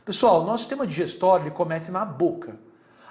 Pessoal, nosso sistema digestório ele começa na boca.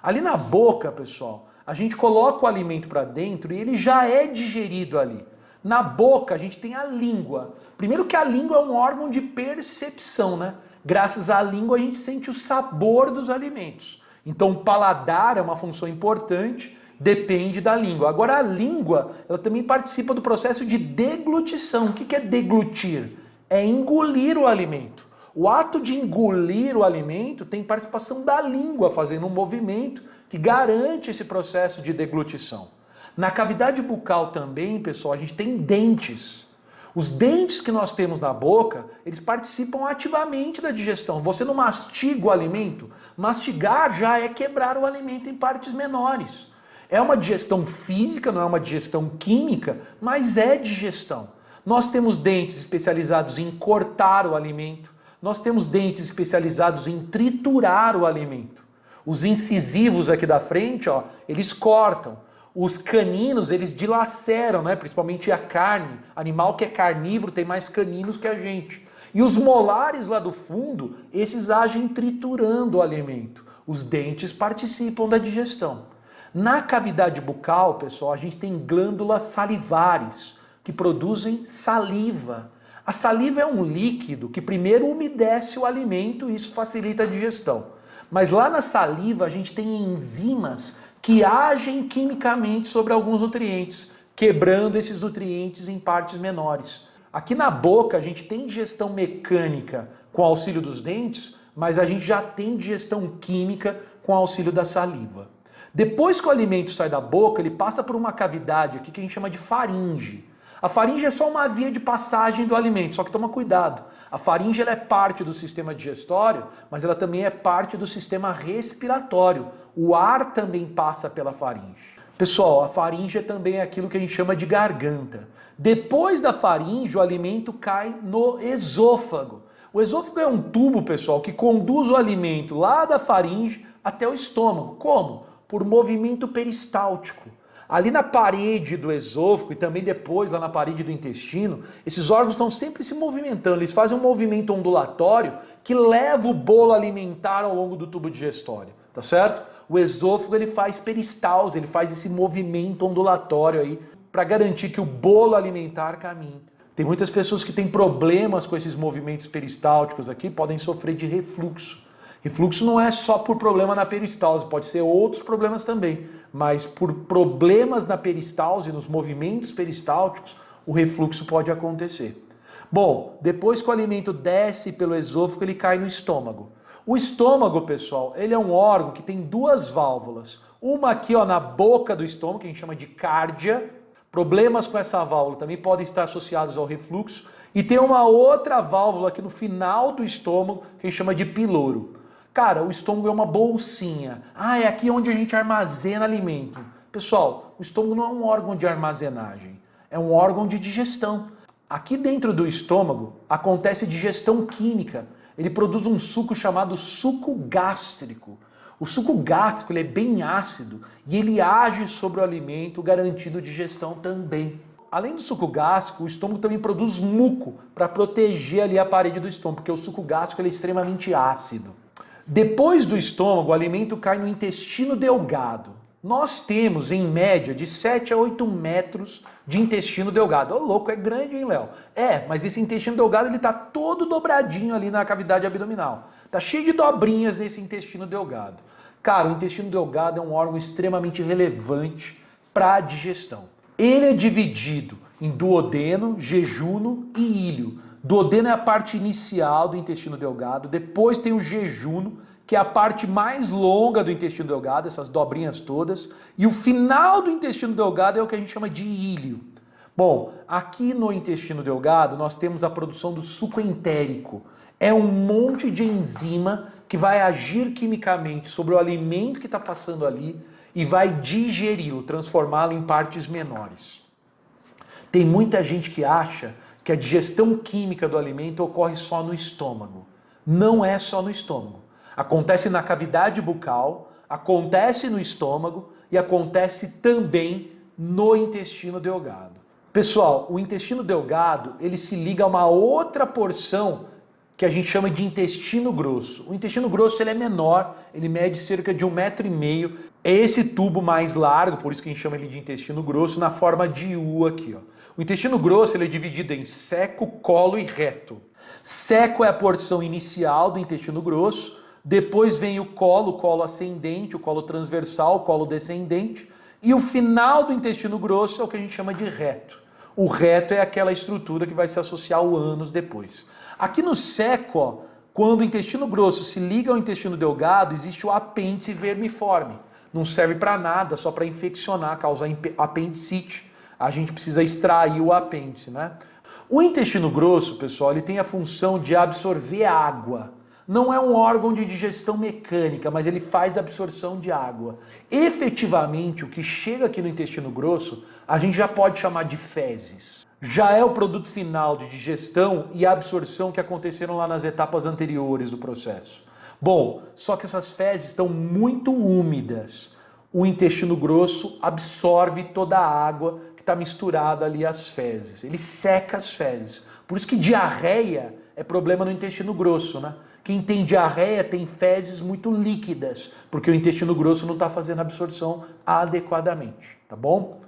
Ali na boca, pessoal, a gente coloca o alimento para dentro e ele já é digerido ali. Na boca a gente tem a língua. Primeiro que a língua é um órgão de percepção, né? Graças à língua a gente sente o sabor dos alimentos. Então o paladar é uma função importante, depende da língua. Agora a língua, ela também participa do processo de deglutição. O que é deglutir? É engolir o alimento. O ato de engolir o alimento tem participação da língua fazendo um movimento que garante esse processo de deglutição. Na cavidade bucal também, pessoal, a gente tem dentes. Os dentes que nós temos na boca, eles participam ativamente da digestão. Você não mastiga o alimento, mastigar já é quebrar o alimento em partes menores. É uma digestão física, não é uma digestão química, mas é digestão. Nós temos dentes especializados em cortar o alimento, nós temos dentes especializados em triturar o alimento. Os incisivos aqui da frente, ó, eles cortam. Os caninos, eles dilaceram, né? Principalmente a carne. Animal que é carnívoro tem mais caninos que a gente. E os molares lá do fundo, esses agem triturando o alimento. Os dentes participam da digestão. Na cavidade bucal, pessoal, a gente tem glândulas salivares, que produzem saliva. A saliva é um líquido que primeiro umedece o alimento e isso facilita a digestão. Mas lá na saliva a gente tem enzimas que agem quimicamente sobre alguns nutrientes, quebrando esses nutrientes em partes menores. Aqui na boca a gente tem digestão mecânica com auxílio dos dentes, mas a gente já tem digestão química com auxílio da saliva. Depois que o alimento sai da boca, ele passa por uma cavidade aqui que a gente chama de faringe. A faringe é só uma via de passagem do alimento, só que toma cuidado. A faringe ela é parte do sistema digestório, mas ela também é parte do sistema respiratório. O ar também passa pela faringe. Pessoal, a faringe também é aquilo que a gente chama de garganta. Depois da faringe, o alimento cai no esôfago. O esôfago é um tubo, pessoal, que conduz o alimento lá da faringe até o estômago. Como? Por movimento peristáltico. Ali na parede do esôfago e também depois lá na parede do intestino, esses órgãos estão sempre se movimentando, eles fazem um movimento ondulatório que leva o bolo alimentar ao longo do tubo digestório, tá certo? O esôfago ele faz peristalse, ele faz esse movimento ondulatório aí para garantir que o bolo alimentar caminhe. Tem muitas pessoas que têm problemas com esses movimentos peristálticos aqui, podem sofrer de refluxo. Refluxo não é só por problema na peristalse, pode ser outros problemas também, mas por problemas na peristalse, nos movimentos peristálticos, o refluxo pode acontecer. Bom, depois que o alimento desce pelo esôfago, ele cai no estômago. O estômago, pessoal, ele é um órgão que tem duas válvulas. Uma aqui ó, na boca do estômago, que a gente chama de cárdia. Problemas com essa válvula também podem estar associados ao refluxo. E tem uma outra válvula aqui no final do estômago, que a gente chama de piloro. Cara, o estômago é uma bolsinha. Ah, é aqui onde a gente armazena alimento. Pessoal, o estômago não é um órgão de armazenagem, é um órgão de digestão. Aqui dentro do estômago acontece digestão química. Ele produz um suco chamado suco gástrico. O suco gástrico ele é bem ácido e ele age sobre o alimento, garantindo digestão também. Além do suco gástrico, o estômago também produz muco para proteger ali a parede do estômago, porque o suco gástrico ele é extremamente ácido. Depois do estômago, o alimento cai no intestino delgado. Nós temos, em média, de 7 a 8 metros de intestino delgado. Ô, louco, é grande, hein, Léo? É, mas esse intestino delgado ele tá todo dobradinho ali na cavidade abdominal. Tá cheio de dobrinhas nesse intestino delgado. Cara, o intestino delgado é um órgão extremamente relevante para a digestão. Ele é dividido em duodeno, jejuno e íleo. Duodeno é a parte inicial do intestino delgado, depois tem o jejuno, que é a parte mais longa do intestino delgado, essas dobrinhas todas, e o final do intestino delgado é o que a gente chama de íleo. Bom, aqui no intestino delgado nós temos a produção do suco entérico. É um monte de enzima que vai agir quimicamente sobre o alimento que está passando ali e vai digeri-lo, transformá-lo em partes menores. Tem muita gente que acha que a digestão química do alimento ocorre só no estômago. Não é só no estômago. Acontece na cavidade bucal, acontece no estômago e acontece também no intestino delgado. Pessoal, o intestino delgado, ele se liga a uma outra porção que a gente chama de intestino grosso. O intestino grosso ele é menor, ele mede cerca de 1,5 m. É esse tubo mais largo, por isso que a gente chama ele de intestino grosso, na forma de U aqui. Ó. O intestino grosso ele é dividido em seco, colo e reto. Seco é a porção inicial do intestino grosso, depois vem o colo ascendente, o colo transversal, o colo descendente, e o final do intestino grosso é o que a gente chama de reto. O reto é aquela estrutura que vai se associar ao ânus depois. Aqui no seco, ó, quando o intestino grosso se liga ao intestino delgado, existe o apêndice vermiforme. Não serve para nada, só para infeccionar, causar apendicite. A gente precisa extrair o apêndice, né? O intestino grosso, pessoal, ele tem a função de absorver água. Não é um órgão de digestão mecânica, mas ele faz absorção de água. Efetivamente, o que chega aqui no intestino grosso, a gente já pode chamar de fezes. Já é o produto final de digestão e absorção que aconteceram lá nas etapas anteriores do processo. Bom, só que essas fezes estão muito úmidas. O intestino grosso absorve toda a água que está misturada ali às fezes. Ele seca as fezes. Por isso que diarreia é problema no intestino grosso, né? Quem tem diarreia tem fezes muito líquidas, porque o intestino grosso não está fazendo a absorção adequadamente, tá bom?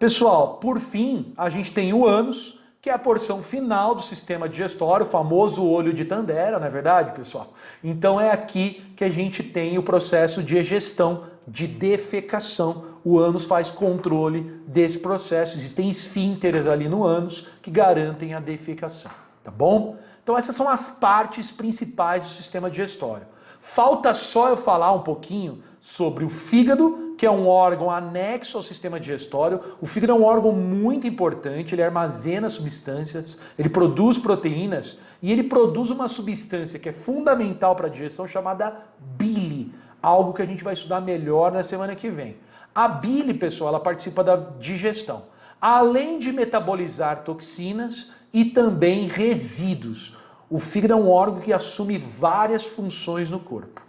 Pessoal, por fim, a gente tem o ânus, que é a porção final do sistema digestório, o famoso olho de Tandera, não é verdade, pessoal? Então é aqui que a gente tem o processo de egestão, de defecação. O ânus faz controle desse processo. Existem esfínteres ali no ânus que garantem a defecação, tá bom? Então essas são as partes principais do sistema digestório. Falta só eu falar um pouquinho sobre o fígado, que é um órgão anexo ao sistema digestório. O fígado é um órgão muito importante, ele armazena substâncias, ele produz proteínas e ele produz uma substância que é fundamental para a digestão chamada bile, algo que a gente vai estudar melhor na semana que vem. A bile, pessoal, ela participa da digestão, além de metabolizar toxinas e também resíduos. O fígado é um órgão que assume várias funções no corpo.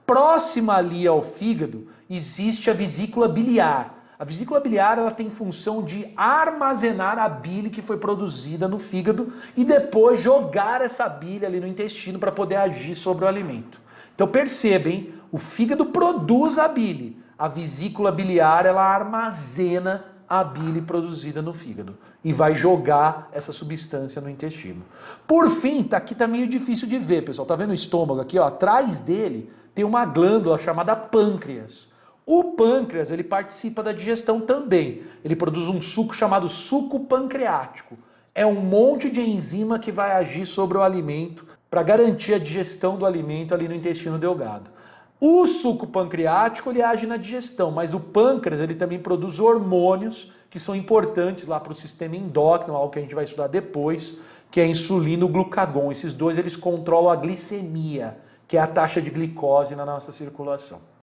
Próxima ali ao fígado existe a vesícula biliar. A vesícula biliar ela tem função de armazenar a bile que foi produzida no fígado e depois jogar essa bile ali no intestino para poder agir sobre o alimento. Então percebem, o fígado produz a bile. A vesícula biliar ela armazena a bile produzida no fígado e vai jogar essa substância no intestino. Por fim, aqui tá meio difícil de ver, pessoal. Tá vendo o estômago aqui, ó? Atrás dele tem uma glândula chamada pâncreas. O pâncreas, ele participa da digestão também. Ele produz um suco chamado suco pancreático. É um monte de enzima que vai agir sobre o alimento para garantir a digestão do alimento ali no intestino delgado. O suco pancreático ele age na digestão, mas o pâncreas ele também produz hormônios que são importantes lá para o sistema endócrino, algo que a gente vai estudar depois, que é a insulina e o glucagon. Esses dois eles controlam a glicemia, que é a taxa de glicose na nossa circulação.